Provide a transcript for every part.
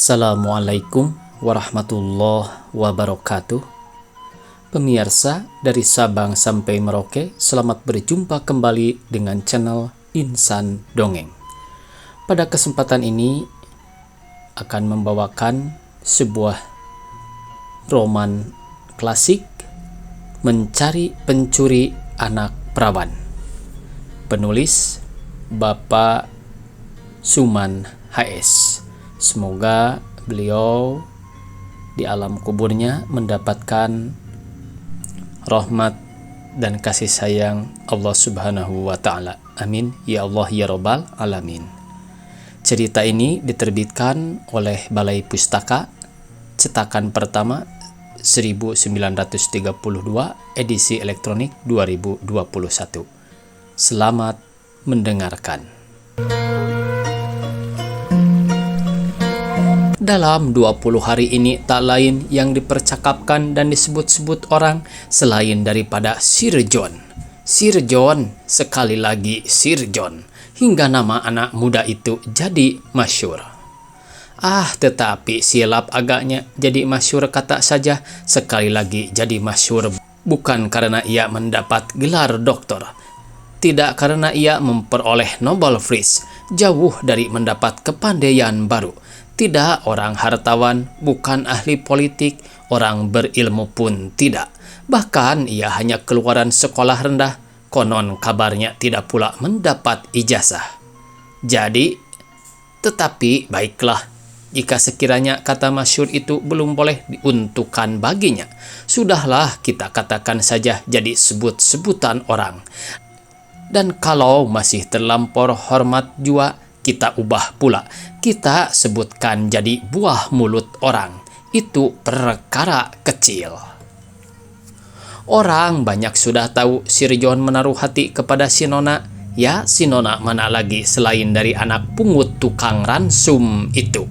Assalamualaikum warahmatullahi wabarakatuh. Pemirsa dari Sabang sampai Merauke, selamat berjumpa kembali dengan channel Insan Dongeng. Pada kesempatan ini akan membawakan sebuah roman klasik, Mencari Pencuri Anak Perawan. Penulis Bapak Suman HS. Semoga beliau di alam kuburnya mendapatkan rahmat dan kasih sayang Allah Subhanahu wa Ta'ala. Amin ya Allah ya Rabbal Alamin. Cerita ini diterbitkan oleh Balai Pustaka, cetakan pertama 1932, edisi elektronik 2021. Selamat mendengarkan. Dalam 20 hari ini tak lain yang dipercakapkan dan disebut-sebut orang selain daripada Sir John. Sir John, sekali lagi Sir John, hingga nama anak muda itu jadi masyhur. Tetapi silap agaknya, jadi masyhur kata saja, sekali lagi jadi masyhur bukan karena ia mendapat gelar doktor, tidak karena ia memperoleh Nobel Prize, jauh dari mendapat kepandaian baru. Tidak orang hartawan, bukan ahli politik, orang berilmu pun tidak. Bahkan ia hanya keluaran sekolah rendah, konon kabarnya tidak pula mendapat ijazah. Jadi, tetapi baiklah, jika sekiranya kata masyhur itu belum boleh diuntukkan baginya, sudahlah kita katakan saja jadi sebut-sebutan orang. Dan kalau masih terlampau hormat jua, kita ubah pula. Kita sebutkan jadi buah mulut orang. Itu perkara kecil. Orang banyak sudah tahu Sir John menaruh hati kepada si Nona. Ya, si Nona mana lagi selain dari anak pungut tukang ransum itu.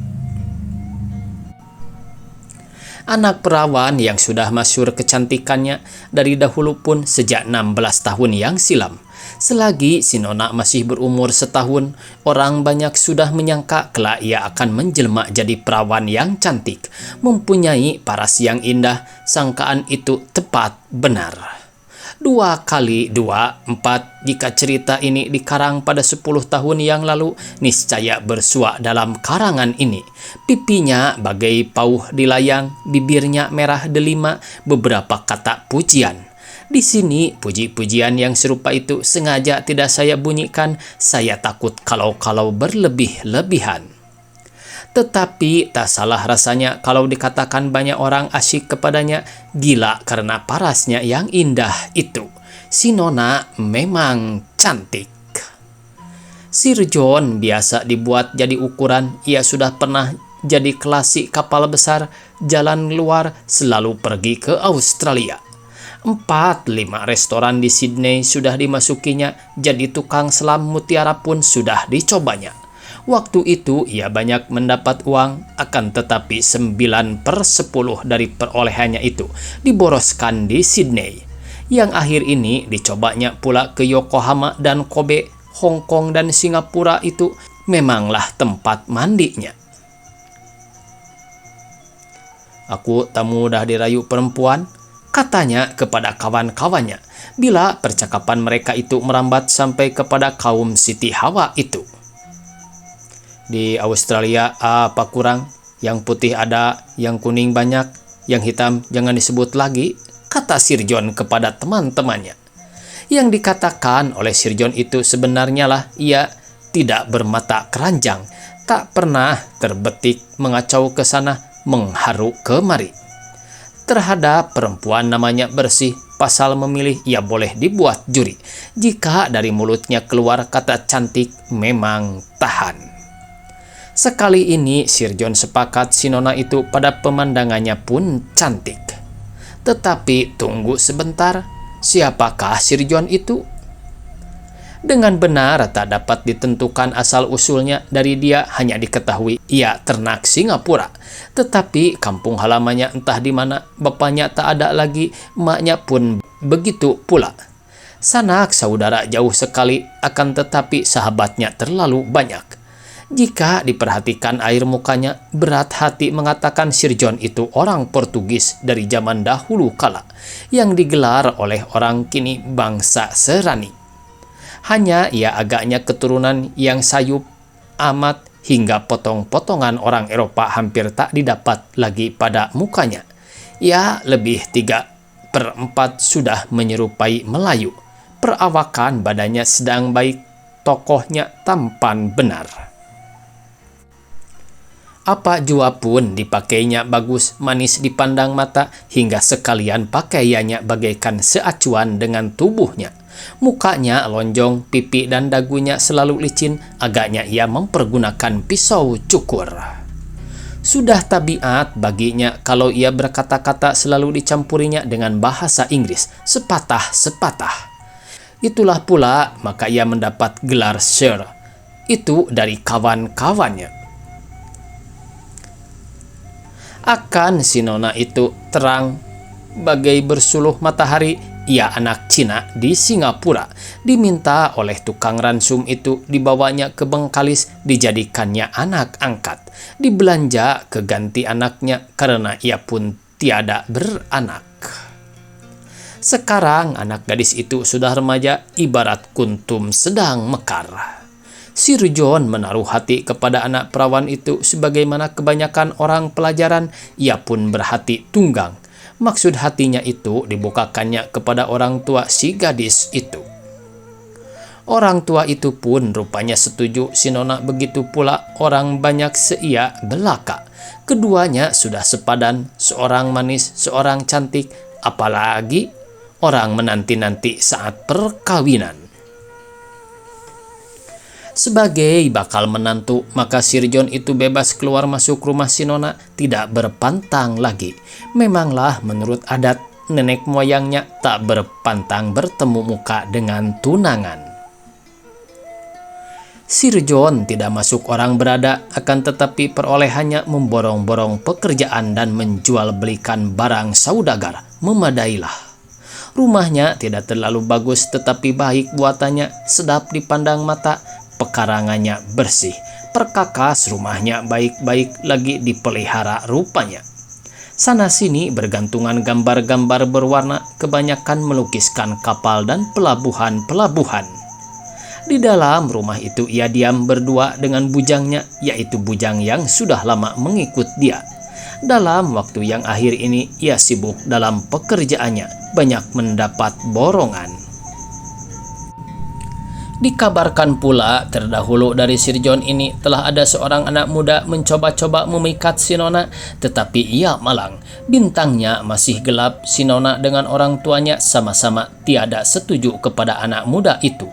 Anak perawan yang sudah masyhur kecantikannya dari dahulu pun sejak 16 tahun yang silam. Selagi si Nona masih berumur setahun, orang banyak sudah menyangka kelak ia akan menjelma jadi perawan yang cantik, mempunyai paras yang indah. Sangkaan itu tepat benar. 2 kali 2, 4, jika cerita ini dikarang pada 10 tahun yang lalu, niscaya bersuak dalam karangan ini. Pipinya bagai pauh di layang, bibirnya merah delima, beberapa kata pujian. Di sini puji-pujian yang serupa itu sengaja tidak saya bunyikan, saya takut kalau berlebih-lebihan. Tetapi tak salah rasanya kalau dikatakan banyak orang asyik kepadanya, gila karena parasnya yang indah itu. Si Nona memang cantik. Sir John biasa dibuat jadi ukuran, ia sudah pernah jadi klasik kapal besar, jalan luar, selalu pergi ke Australia. 4-5 restoran di Sydney sudah dimasukinya, jadi tukang selam mutiara pun sudah dicobanya. Waktu itu ia banyak mendapat uang, akan tetapi 9/10 dari perolehannya itu diboroskan di Sydney. Yang akhir ini dicobanya pula ke Yokohama dan Kobe, Hong Kong dan Singapura. Itu memanglah tempat mandinya. Aku tak mudah dirayu perempuan, katanya kepada kawan-kawannya, bila percakapan mereka itu merambat sampai kepada kaum Siti Hawa itu. Di Australia apa kurang? Yang putih ada, yang kuning banyak, yang hitam jangan disebut lagi, kata Sir John kepada teman-temannya. Yang dikatakan oleh Sir John itu sebenarnya lah ia tidak bermata keranjang, tak pernah terbetik mengacau ke sana, mengharu kemari. Terhadap perempuan namanya bersih, pasal memilih ia boleh dibuat juri. Jika dari mulutnya keluar kata cantik, memang tahan. Sekali ini Sir John sepakat si Nona itu pada pemandangannya pun cantik. Tetapi tunggu sebentar, siapakah Sir John itu? Dengan benar tak dapat ditentukan asal-usulnya, dari dia hanya diketahui ia ternak Singapura. Tetapi kampung halamannya entah di mana, bapaknya tak ada lagi, emaknya pun begitu pula. Sanak saudara jauh sekali, akan tetapi sahabatnya terlalu banyak. Jika diperhatikan air mukanya, berat hati mengatakan Sir John itu orang Portugis dari zaman dahulu kala, yang digelar oleh orang kini bangsa Serani. Hanya ia agaknya keturunan yang sayup amat hingga potong-potongan orang Eropa hampir tak didapat lagi pada mukanya. Ia lebih 3/4 sudah menyerupai Melayu. Perawakan badannya sedang baik, tokohnya tampan benar. Apa jua pun dipakainya bagus, manis dipandang mata, hingga sekalian pakaiannya bagaikan seacuan dengan tubuhnya. Mukanya lonjong, pipi dan dagunya selalu licin, agaknya ia mempergunakan pisau cukur. Sudah tabiat baginya kalau ia berkata-kata selalu dicampurinya dengan bahasa Inggris, sepatah-sepatah. Itulah pula maka ia mendapat gelar Sir, itu dari kawan-kawannya. Akan si nona itu terang bagai bersuluh matahari. Ia anak Cina di Singapura, diminta oleh tukang ransum itu dibawanya ke Bengkalis, dijadikannya anak angkat, dibelanja ke ganti anaknya karena ia pun tiada beranak. Sekarang anak gadis itu sudah remaja, ibarat kuntum sedang mekar. Sir John menaruh hati kepada anak perawan itu sebagaimana kebanyakan orang pelajaran, ia pun berhati tunggang. Maksud hatinya itu dibukakannya kepada orang tua si gadis itu. Orang tua itu pun rupanya setuju si nona, begitu pula orang banyak seia belaka. Keduanya sudah sepadan, seorang manis, seorang cantik, apalagi orang menanti-nanti saat perkawinan. Sebagai bakal menantu, maka Sir John itu bebas keluar masuk rumah si nona, tidak berpantang lagi. Memanglah menurut adat, nenek moyangnya tak berpantang bertemu muka dengan tunangan. Sir John tidak masuk orang berada, akan tetapi perolehannya memborong-borong pekerjaan dan menjual belikan barang saudagar, memadailah. Rumahnya tidak terlalu bagus, tetapi baik buatannya, sedap dipandang mata. Pekarangannya bersih, perkakas, rumahnya baik-baik lagi dipelihara rupanya. Sana-sini bergantungan gambar-gambar berwarna, kebanyakan melukiskan kapal dan pelabuhan-pelabuhan. Di dalam rumah itu ia diam berdua dengan bujangnya, yaitu bujang yang sudah lama mengikut dia. Dalam waktu yang akhir ini ia sibuk dalam pekerjaannya, banyak mendapat borongan. Dikabarkan pula terdahulu dari Sir John ini telah ada seorang anak muda mencoba-coba memikat si nona, tetapi ia malang. Bintangnya masih gelap, si nona dengan orang tuanya sama-sama tiada setuju kepada anak muda itu.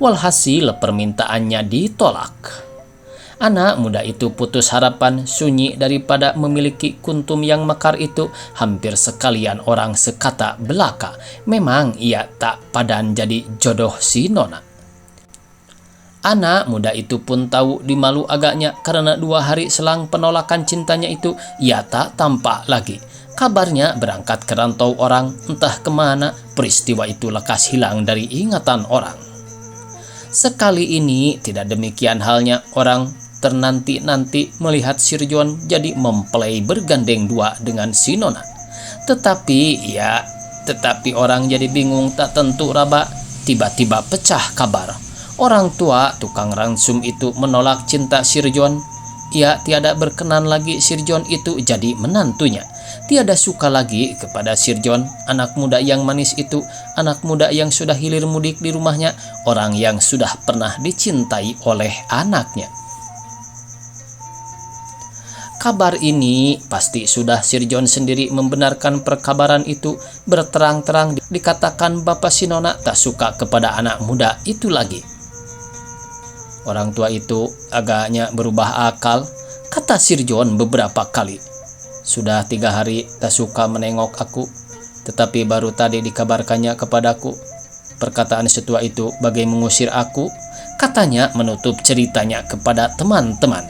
Walhasil permintaannya ditolak. Anak muda itu putus harapan, sunyi daripada memiliki kuntum yang mekar itu, hampir sekalian orang sekata belaka. Memang ia tak padan jadi jodoh si nona. Anak muda itu pun tahu dimalu agaknya karena 2 hari selang penolakan cintanya itu ia tak tampak lagi. Kabarnya berangkat ke rantau orang, entah kemana. Peristiwa itu lekas hilang dari ingatan orang. Sekali ini tidak demikian halnya, orang ternanti-nanti melihat Sir John jadi mempelai bergandeng dua dengan si nona. Tetapi orang jadi bingung tak tentu raba. Tiba-tiba pecah kabar. Orang tua tukang ransum itu menolak cinta Sir John. Ia tiada berkenan lagi Sir John itu jadi menantunya. Tiada suka lagi kepada Sir John, anak muda yang manis itu, anak muda yang sudah hilir mudik di rumahnya, orang yang sudah pernah dicintai oleh anaknya. Kabar ini pasti sudah Sir John sendiri membenarkan perkabaran itu. Berterang-terang dikatakan Bapak si nona tak suka kepada anak muda itu lagi. Orang tua itu agaknya berubah akal, kata Sir John beberapa kali. Sudah 3 hari tak suka menengok aku, tetapi baru tadi dikabarkannya kepadaku. Perkataan setua itu bagai mengusir aku, katanya menutup ceritanya kepada teman-teman.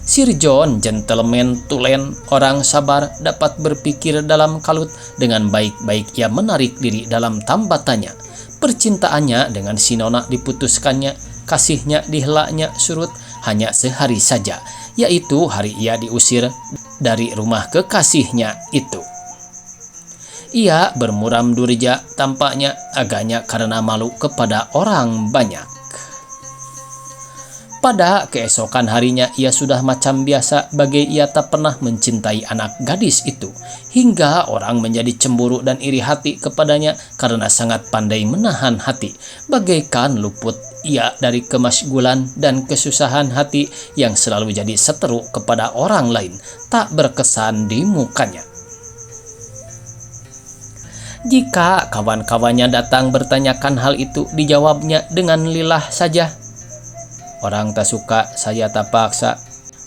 Sir John, gentleman tulen, orang sabar, dapat berpikir dalam kalut. Dengan baik-baik ia menarik diri dalam tambatannya. Percintaannya dengan si nona diputuskannya, kasihnya dihelaknya surut, hanya sehari saja, yaitu hari ia diusir dari rumah kekasihnya itu. Ia bermuram durja, tampaknya agaknya karena malu kepada orang banyak. Pada keesokan harinya ia sudah macam biasa, bagai ia tak pernah mencintai anak gadis itu, hingga orang menjadi cemburu dan iri hati kepadanya karena sangat pandai menahan hati, bagaikan luput ia dari kemasgulan dan kesusahan hati yang selalu jadi seteru kepada orang lain, tak berkesan di mukanya. Jika kawan-kawannya datang bertanyakan hal itu, dijawabnya dengan lilah saja. "Orang tak suka, saya tak paksa.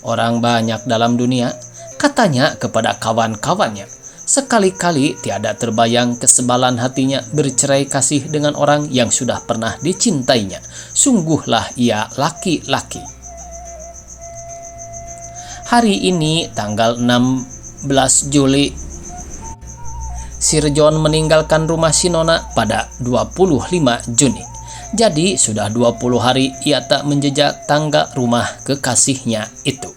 Orang banyak dalam dunia," katanya kepada kawan-kawannya. Sekali-kali tiada terbayang kesebalan hatinya bercerai kasih dengan orang yang sudah pernah dicintainya. Sungguhlah ia laki-laki. Hari ini tanggal 16 Juli, Sir John meninggalkan rumah si Nona pada 25 Juni. Jadi sudah 20 hari ia tak menjejak tangga rumah kekasihnya itu.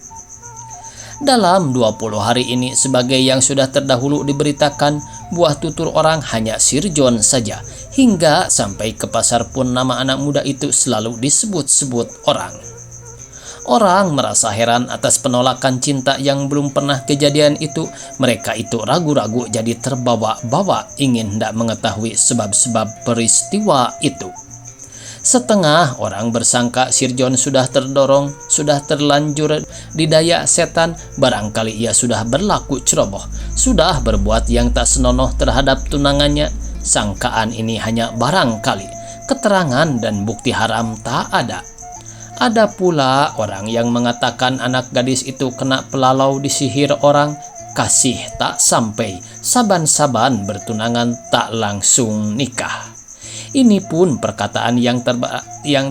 Dalam 20 hari ini, sebagai yang sudah terdahulu diberitakan, buah tutur orang hanya Sir John saja. Hingga sampai ke pasar pun nama anak muda itu selalu disebut-sebut orang. Orang merasa heran atas penolakan cinta yang belum pernah kejadian itu. Mereka itu ragu-ragu, jadi terbawa-bawa ingin hendak mengetahui sebab-sebab peristiwa itu. Setengah orang bersangka Sir John sudah terdorong, sudah terlanjur didaya setan. Barangkali ia sudah berlaku ceroboh, sudah berbuat yang tak senonoh terhadap tunangannya. Sangkaan ini hanya barangkali, keterangan dan bukti haram tak ada. Ada pula orang yang mengatakan anak gadis itu kena pelalau disihir orang, kasih tak sampai, saban-saban bertunangan tak langsung nikah. Ini pun perkataan yang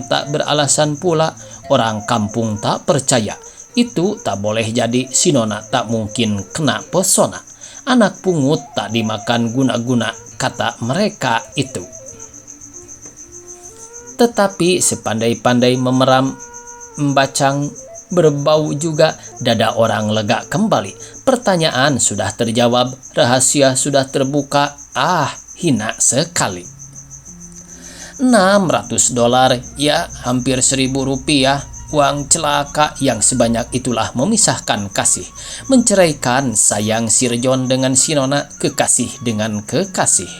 tak beralasan pula. Orang kampung tak percaya. Itu tak boleh jadi, si Nona tak mungkin kena pesona. Anak pungut tak dimakan guna-guna, kata mereka itu. Tetapi sepandai-pandai memeram embacang berbau juga, dada orang lega kembali. Pertanyaan sudah terjawab, rahasia sudah terbuka. Hina sekali. $600, ya hampir Rp1.000, uang celaka yang sebanyak itulah memisahkan kasih, menceraikan sayang Sir John dengan si Nona, kekasih dengan kekasih.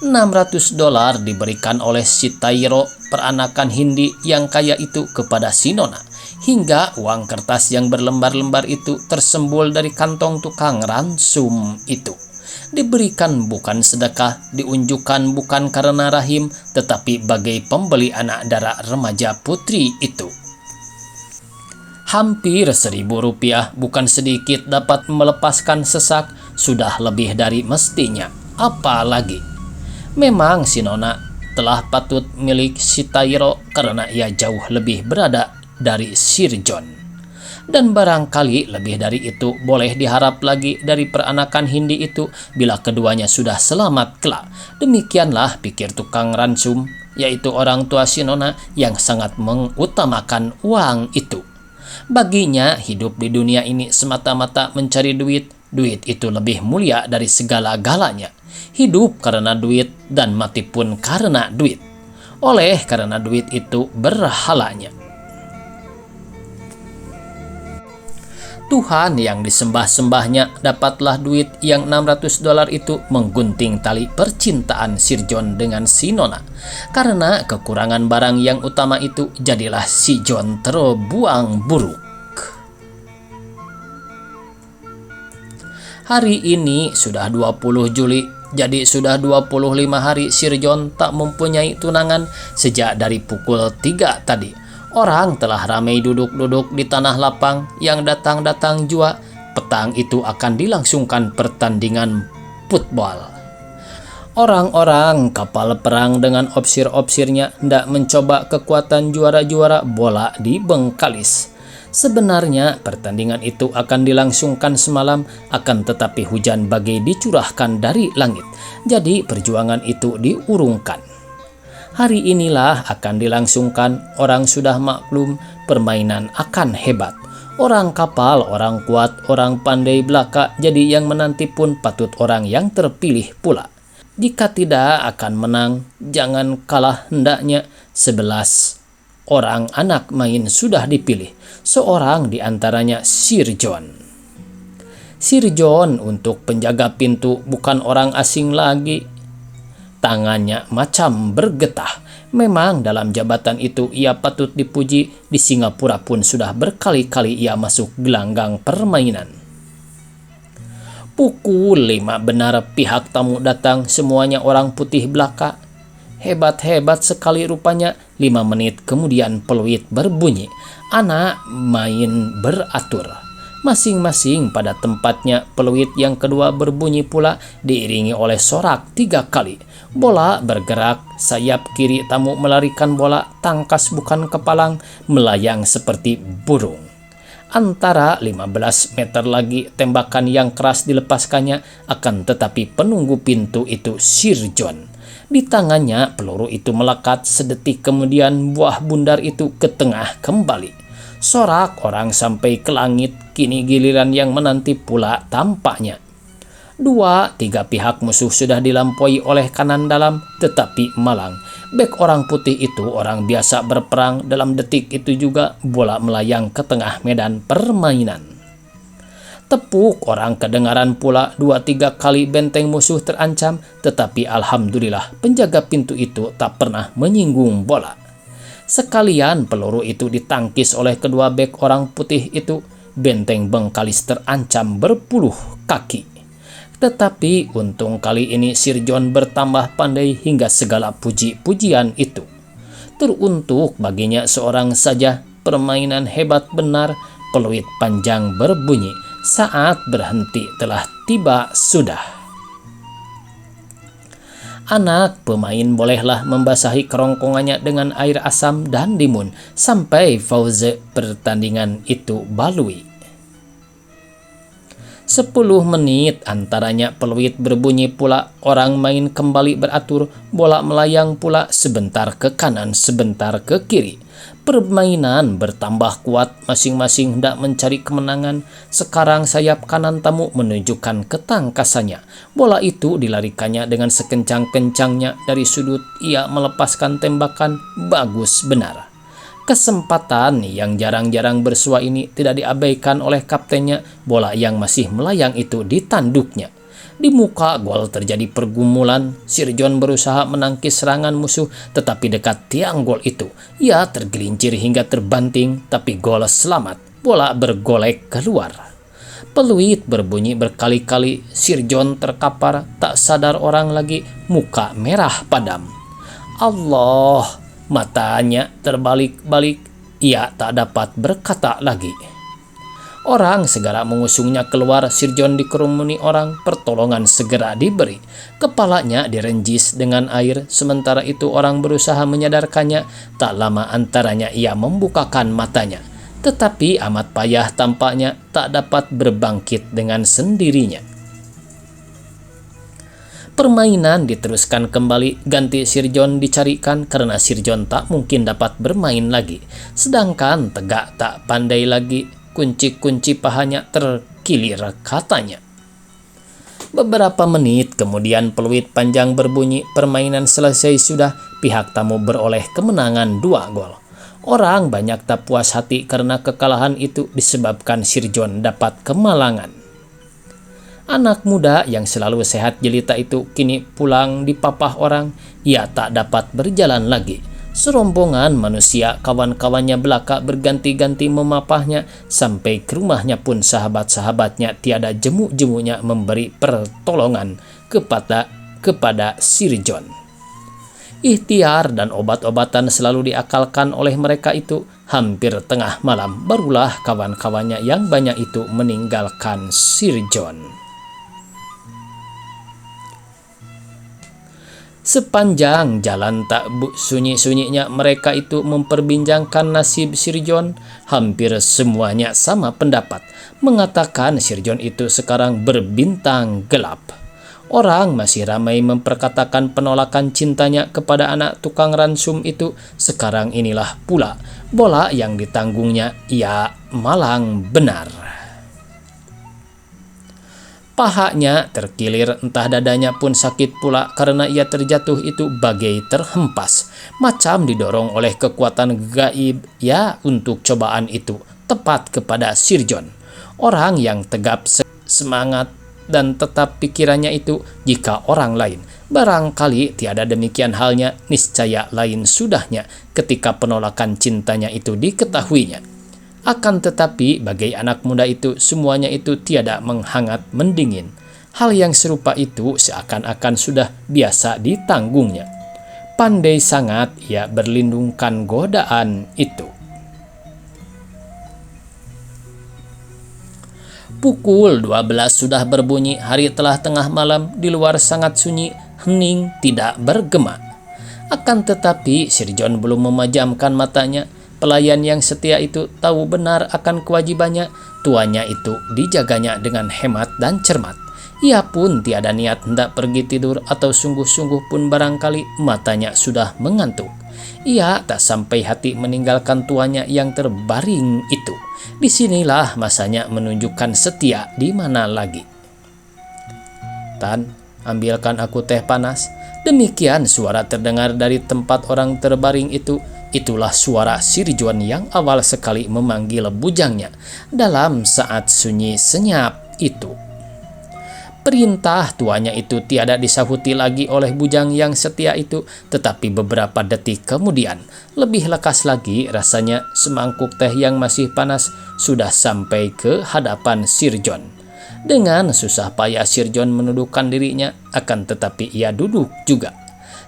$600 diberikan oleh si Tairo, peranakan Hindi yang kaya itu, kepada si Nona, hingga uang kertas yang berlembar-lembar itu tersembul dari kantong tukang ransum itu. Diberikan bukan sedekah, diunjukkan bukan karena rahim, tetapi bagai pembeli anak darah remaja putri itu. Hampir Rp1.000, bukan sedikit dapat melepaskan sesak, sudah lebih dari mestinya. Apalagi memang si Nona telah patut milik si Tairo karena ia jauh lebih berada dari Sir John. Dan barangkali lebih dari itu boleh diharap lagi dari peranakan Hindi itu bila keduanya sudah selamat kelak. Demikianlah pikir tukang ransum, yaitu orang tua si Nona yang sangat mengutamakan uang itu. Baginya hidup di dunia ini semata-mata mencari duit. Duit itu lebih mulia dari segala-galanya. Hidup karena duit dan mati pun karena duit. Oleh karena duit itu berhalanya. Tuhan yang disembah-sembahnya dapatlah duit yang $600 itu menggunting tali percintaan Sir John dengan si Nona. Karena kekurangan barang yang utama itu, jadilah si John terbuang buruk. Hari ini sudah 20 Juli, jadi sudah 25 hari Sir John tak mempunyai tunangan sejak dari pukul 3 tadi. Orang telah ramai duduk-duduk di tanah lapang, yang datang-datang jua. Petang itu akan dilangsungkan pertandingan football. Orang-orang kapal perang dengan opsir-opsirnya hendak mencoba kekuatan juara-juara bola di Bengkalis. Sebenarnya pertandingan itu akan dilangsungkan semalam, akan tetapi hujan bagai dicurahkan dari langit. Jadi perjuangan itu diurungkan. Hari inilah akan dilangsungkan, orang sudah maklum permainan akan hebat. Orang kapal, orang kuat, orang pandai belaka, jadi yang menanti pun patut orang yang terpilih pula. Jika tidak akan menang, jangan kalah hendaknya. 11 orang anak main sudah dipilih, seorang diantaranya Sir John. Sir John untuk penjaga pintu bukan orang asing lagi. Tangannya macam bergetah. Memang dalam jabatan itu ia patut dipuji. Di Singapura pun sudah berkali-kali ia masuk gelanggang permainan. Pukul 5 benar pihak tamu datang, semuanya orang putih belaka. Hebat-hebat sekali rupanya. 5 menit kemudian peluit berbunyi. Anak main beratur. Masing-masing pada tempatnya. Peluit yang kedua berbunyi pula, diiringi oleh sorak 3 kali. Bola bergerak, sayap kiri tamu melarikan bola, tangkas bukan kepalang, melayang seperti burung. Antara 15 meter lagi tembakan yang keras dilepaskannya, akan tetapi penunggu pintu itu Sir John. Di tangannya peluru itu melekat, sedetik kemudian buah bundar itu ke tengah kembali. Sorak orang sampai ke langit, kini giliran yang menanti pula tampaknya. 2-3 pihak musuh sudah dilampaui oleh kanan dalam, tetapi malang. Bek orang putih itu orang biasa berperang, dalam detik itu juga bola melayang ke tengah medan permainan. Tepuk orang kedengaran pula, 2-3 kali benteng musuh terancam, tetapi alhamdulillah penjaga pintu itu tak pernah menyinggung bola. Sekalian peluru itu ditangkis oleh kedua bek orang putih itu, benteng bengkalis terancam berpuluh kaki. Tetapi untung kali ini Sir John bertambah pandai hingga segala puji-pujian itu teruntuk baginya seorang saja. Permainan hebat benar. Peluit panjang berbunyi. Saat berhenti telah tiba sudah. Anak pemain bolehlah membasahi kerongkongannya dengan air asam dan limun sampai fauze pertandingan itu balui. 10 menit antaranya peluit berbunyi pula, orang main kembali beratur, bola melayang pula sebentar ke kanan, sebentar ke kiri. Permainan bertambah kuat, masing-masing hendak mencari kemenangan. Sekarang sayap kanan tamu menunjukkan ketangkasannya. Bola itu dilarikannya dengan sekencang-kencangnya dari sudut, ia melepaskan tembakan, bagus benar. Kesempatan yang jarang-jarang bersua ini tidak diabaikan oleh kaptennya. Bola yang masih melayang itu ditanduknya. Di muka gol terjadi pergumulan. Sir John berusaha menangkis serangan musuh, tetapi dekat tiang gol itu ia tergelincir hingga terbanting, tapi gol selamat. Bola bergolek keluar. Peluit berbunyi berkali-kali. Sir John terkapar, tak sadar orang lagi, muka merah padam. Allah! Matanya terbalik-balik, ia tak dapat berkata lagi. Orang segera mengusungnya keluar. Sir John dikerumuni orang, pertolongan segera diberi. Kepalanya direnjis dengan air, sementara itu orang berusaha menyadarkannya. Tak lama antaranya ia membukakan matanya, tetapi amat payah tampaknya, tak dapat berbangkit dengan sendirinya. Permainan diteruskan kembali, ganti Sir John dicarikan karena Sir John tak mungkin dapat bermain lagi. Sedangkan Tegak tak pandai lagi, kunci-kunci pahanya terkilir katanya. Beberapa menit kemudian peluit panjang berbunyi, permainan selesai sudah, pihak tamu beroleh kemenangan 2 gol. Orang banyak tak puas hati karena kekalahan itu disebabkan Sir John dapat kemalangan. Anak muda yang selalu sehat jelita itu kini pulang dipapah orang. Ia tak dapat berjalan lagi. Serombongan manusia kawan-kawannya belaka berganti-ganti memapahnya. Sampai ke rumahnya pun sahabat-sahabatnya tiada jemu-jemunya memberi pertolongan kepada Sir John. Ikhtiar dan obat-obatan selalu diakalkan oleh mereka itu. Hampir tengah malam barulah kawan-kawannya yang banyak itu meninggalkan Sir John. Sepanjang jalan tak sunyi-sunyinya mereka itu memperbincangkan nasib Sir John. Hampir semuanya sama pendapat, mengatakan Sir John itu sekarang berbintang gelap. Orang masih ramai memperkatakan penolakan cintanya kepada anak tukang ransum itu. Sekarang inilah pula bola yang ditanggungnya ia malang benar. Pahanya terkilir, entah dadanya pun sakit pula karena ia terjatuh itu bagai terhempas, macam didorong oleh kekuatan gaib ya untuk cobaan itu, tepat kepada Sir John. Orang yang tegap semangat dan tetap pikirannya itu, jika orang lain barangkali tiada demikian halnya, niscaya lain sudahnya ketika penolakan cintanya itu diketahuinya. Akan tetapi bagai anak muda itu, semuanya itu tiada menghangat mendingin. Hal yang serupa itu seakan-akan sudah biasa ditanggungnya. Pandai sangat ia berlindungkan godaan itu. Pukul 12 sudah berbunyi, hari telah tengah malam, di luar sangat sunyi, hening, tidak bergema. Akan tetapi Sir John belum memejamkan matanya. Pelayan yang setia itu tahu benar akan kewajibannya. Tuannya itu dijaganya dengan hemat dan cermat. Ia pun tiada niat hendak pergi tidur, atau sungguh-sungguh pun barangkali matanya sudah mengantuk. Ia tak sampai hati meninggalkan tuannya yang terbaring itu. Disinilah masanya menunjukkan setia, di mana lagi. "Tan, ambilkan aku teh panas." Demikian suara terdengar dari tempat orang terbaring itu. Itulah suara Sir John yang awal sekali memanggil bujangnya dalam saat sunyi senyap itu. Perintah tuannya itu tiada disahuti lagi oleh bujang yang setia itu, tetapi beberapa detik kemudian, lebih lekas lagi rasanya, semangkuk teh yang masih panas sudah sampai ke hadapan Sir John. Dengan susah payah Sir John menundukkan dirinya, akan tetapi ia duduk juga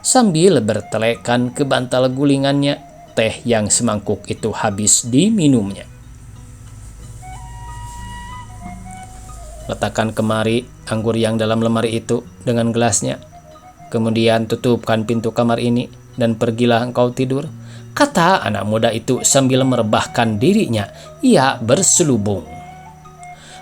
sambil bertelekan ke bantal gulingannya. Teh yang semangkuk itu habis diminumnya. "Letakkan kemari anggur yang dalam lemari itu dengan gelasnya. Kemudian tutupkan pintu kamar ini dan pergilah engkau tidur," kata anak muda itu sambil merebahkan dirinya. Ia berselubung.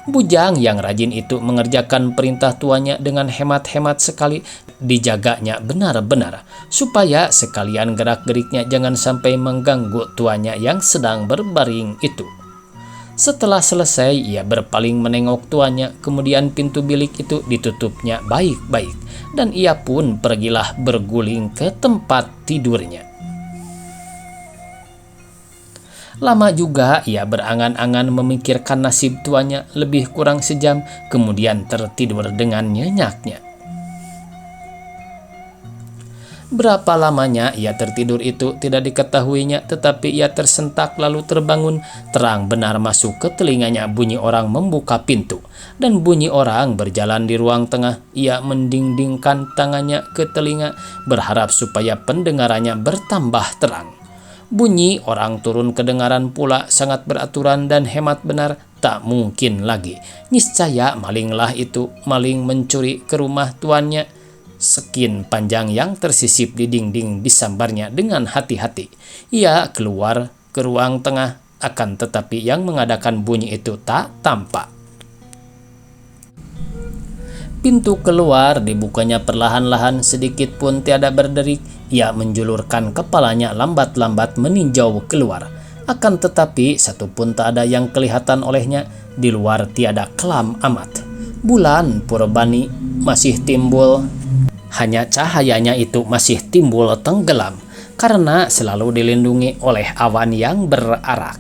Bujang yang rajin itu mengerjakan perintah tuannya dengan hemat-hemat sekali. Dijaganya benar-benar supaya sekalian gerak-geriknya jangan sampai mengganggu tuannya yang sedang berbaring itu. Setelah selesai, ia berpaling menengok tuannya, kemudian pintu bilik itu ditutupnya baik-baik, dan ia pun pergilah berguling ke tempat tidurnya. Lama juga ia berangan-angan memikirkan nasib tuannya. Lebih kurang sejam kemudian tertidur dengan nyenyaknya. Berapa lamanya ia tertidur itu tidak diketahuinya, tetapi ia tersentak lalu terbangun. Terang benar masuk ke telinganya bunyi orang membuka pintu dan bunyi orang berjalan di ruang tengah. Ia mendingdingkan tangannya ke telinga berharap supaya pendengarannya bertambah terang. Bunyi orang turun kedengaran pula, sangat beraturan dan hemat benar. Tak mungkin lagi, niscaya malinglah itu, maling mencuri ke rumah tuannya. Skin panjang yang tersisip di dinding disambarnya dengan hati-hati. Ia keluar ke ruang tengah, akan tetapi yang mengadakan bunyi itu tak tampak. Pintu keluar dibukanya perlahan-lahan, sedikit pun tiada berderik. Ia menjulurkan kepalanya lambat-lambat meninjau keluar. Akan tetapi satu pun tak ada yang kelihatan olehnya. Di luar tiada kelam amat. Bulan Purbani masih timbul, hanya cahayanya itu masih timbul tenggelam karena selalu dilindungi oleh awan yang berarak.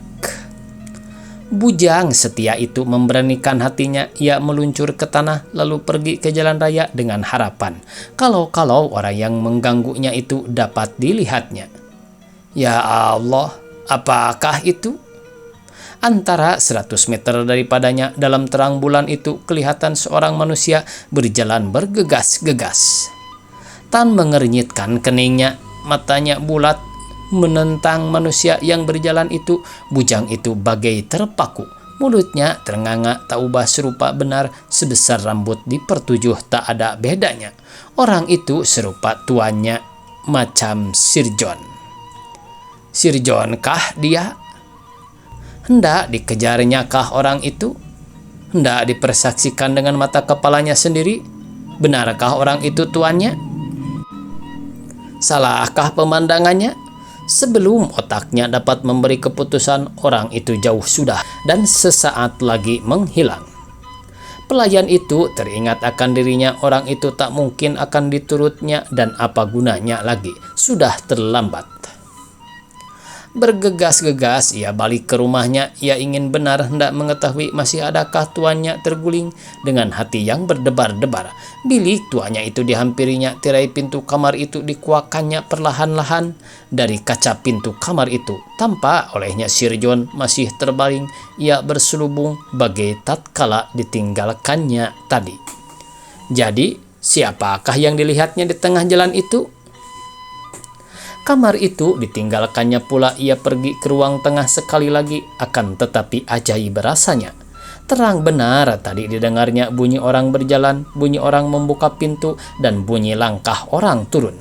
Bujang setia itu memberanikan hatinya. Ia meluncur ke tanah lalu pergi ke jalan raya dengan harapan kalau orang yang mengganggunya itu dapat dilihatnya. Ya Allah, apakah itu? Antara 100 meter daripadanya dalam terang bulan itu kelihatan seorang manusia berjalan bergegas-gegas. Tan mengernyitkan keningnya, matanya bulat menentang manusia yang berjalan itu. Bujang itu bagai terpaku. Mulutnya ternganga tak ubah serupa benar, sebesar rambut dipertujuh tak ada bedanya. Orang itu serupa tuannya, macam Sir John. Sir John kah dia? Hendak dikejarnya kah orang itu? Hendak dipersaksikan dengan mata kepalanya sendiri? Benarkah orang itu tuannya? Salahkah pemandangannya? Sebelum otaknya dapat memberi keputusan, orang itu jauh sudah dan sesaat lagi menghilang. Pelayan itu teringat akan dirinya, orang itu tak mungkin akan diturutnya dan apa gunanya lagi, sudah terlambat. Bergegas-gegas ia balik ke rumahnya. Ia ingin benar hendak mengetahui masih adakah tuannya terguling. Dengan hati yang berdebar-debar, bilik tuannya itu dihampirinya. Tirai pintu kamar itu dikuakannya perlahan-lahan. Dari kaca pintu kamar itu tampak olehnya Sir John masih terbaring. Ia berselubung bagai tatkala ditinggalkannya tadi. Jadi siapakah yang dilihatnya di tengah jalan itu? Kamar itu ditinggalkannya pula. Ia pergi ke ruang tengah sekali lagi, akan tetapi ajaib rasanya. Terang benar tadi didengarnya bunyi orang berjalan, bunyi orang membuka pintu, dan bunyi langkah orang turun.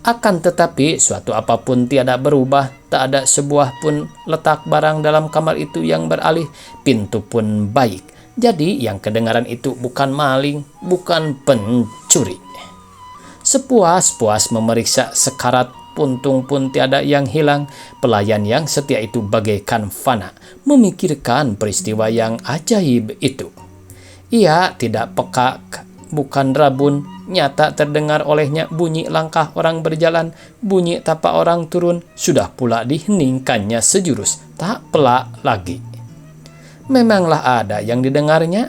Akan tetapi suatu apapun tiada berubah, tak ada sebuah pun letak barang dalam kamar itu yang beralih, pintu pun baik. Jadi yang kedengaran itu bukan maling, bukan pencuri. Sepuas-puas memeriksa sekarat, puntung pun tiada yang hilang. Pelayan yang setia itu bagaikan fana memikirkan peristiwa yang ajaib itu. Ia tidak peka, bukan rabun. Nyata terdengar olehnya bunyi langkah orang berjalan, bunyi tapak orang turun. Sudah pula diheningkannya sejurus, tak pelak lagi. Memanglah ada yang didengarnya,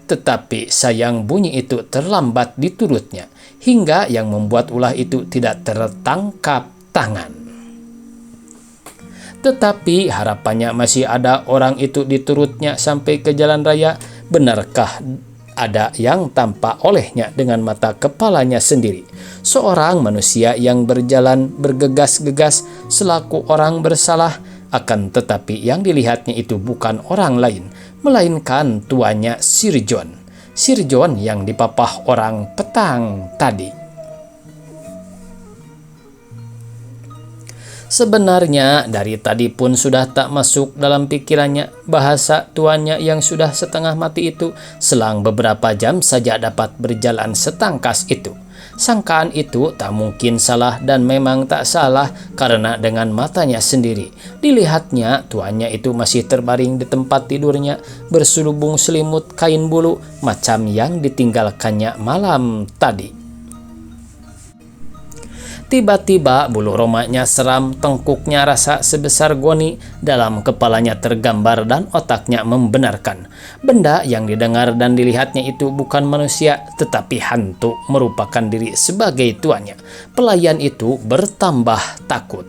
tetapi sayang bunyi itu terlambat diturutnya, hingga yang membuat ulah itu tidak tertangkap tangan. Tetapi harapannya masih ada, orang itu diturutnya sampai ke jalan raya. Benarkah ada yang tampak olehnya dengan mata kepalanya sendiri? Seorang manusia yang berjalan bergegas-gegas selaku orang bersalah, akan tetapi yang dilihatnya itu bukan orang lain, melainkan tuannya Sir John. Sir John yang dipapah orang petang tadi. Sebenarnya dari tadi pun sudah tak masuk dalam pikirannya bahasa tuannya yang sudah setengah mati itu selang beberapa jam saja dapat berjalan setangkas itu. Sangkaan itu tak mungkin salah, dan memang tak salah karena dengan matanya sendiri dilihatnya tuannya itu masih terbaring di tempat tidurnya, berselubung selimut kain bulu macam yang ditinggalkannya malam tadi. Tiba-tiba bulu romanya seram, tengkuknya rasa sebesar goni, dalam kepalanya tergambar dan otaknya membenarkan. Benda yang didengar dan dilihatnya itu bukan manusia, tetapi hantu merupakan diri sebagai tuannya. Pelayan itu bertambah takut.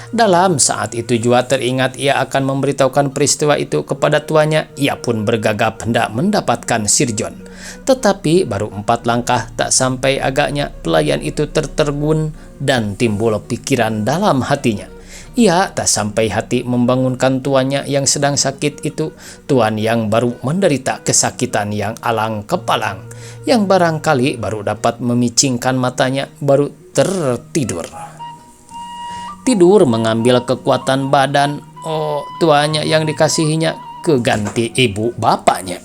Dalam saat itu juga teringat ia akan memberitahukan peristiwa itu kepada tuannya. Ia pun bergagap hendak mendapatkan Sir John. Tetapi baru 4 langkah tak sampai agaknya pelayan itu tertegun dan timbul pikiran dalam hatinya. Ia tak sampai hati membangunkan tuannya yang sedang sakit itu, tuan yang baru menderita kesakitan yang alang kepalang, yang barangkali baru dapat memicingkan matanya, baru tertidur. Tidur mengambil kekuatan badan. Oh, tuannya yang dikasihinya keganti ibu bapaknya.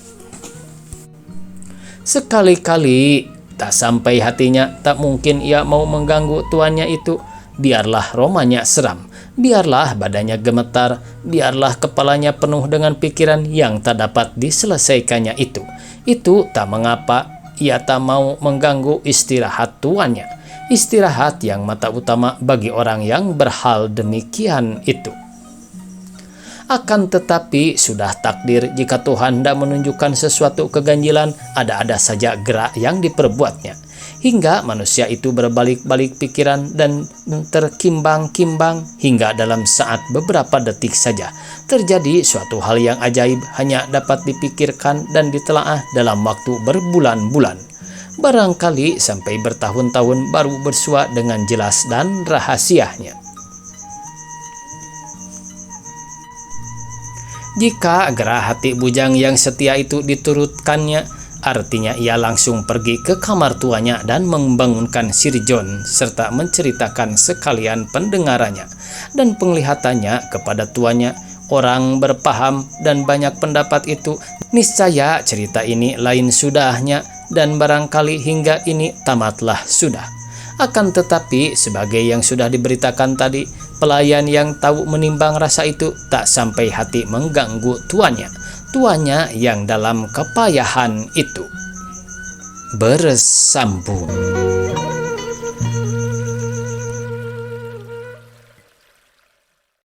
Sekali-kali tak sampai hatinya, tak mungkin ia mau mengganggu tuannya itu. Biarlah romanya seram, biarlah badannya gemetar, biarlah kepalanya penuh dengan pikiran yang tak dapat diselesaikannya itu. Itu tak mengapa, ia tak mau mengganggu istirahat tuannya. Istirahat yang mata utama bagi orang yang berhal demikian itu. Akan tetapi sudah takdir, jika Tuhan hendak menunjukkan sesuatu keganjilan, ada-ada saja gerak yang diperbuatnya, hingga manusia itu berbalik-balik pikiran dan terkimbang-kimbang, hingga dalam saat beberapa detik saja terjadi suatu hal yang ajaib, hanya dapat dipikirkan dan ditelaah dalam waktu berbulan-bulan, barangkali sampai bertahun-tahun baru bersua dengan jelas dan rahasianya. Jika gerah hati bujang yang setia itu diturutkannya, artinya ia langsung pergi ke kamar tuanya dan membangunkan Sir John serta menceritakan sekalian pendengarannya dan penglihatannya kepada tuannya. Orang berpaham dan banyak pendapat itu, niscaya cerita ini lain sudahnya dan barangkali hingga ini tamatlah sudah. Akan tetapi, sebagai yang sudah diberitakan tadi, pelayan yang tahu menimbang rasa itu tak sampai hati mengganggu tuannya yang dalam kepayahan itu bersambung.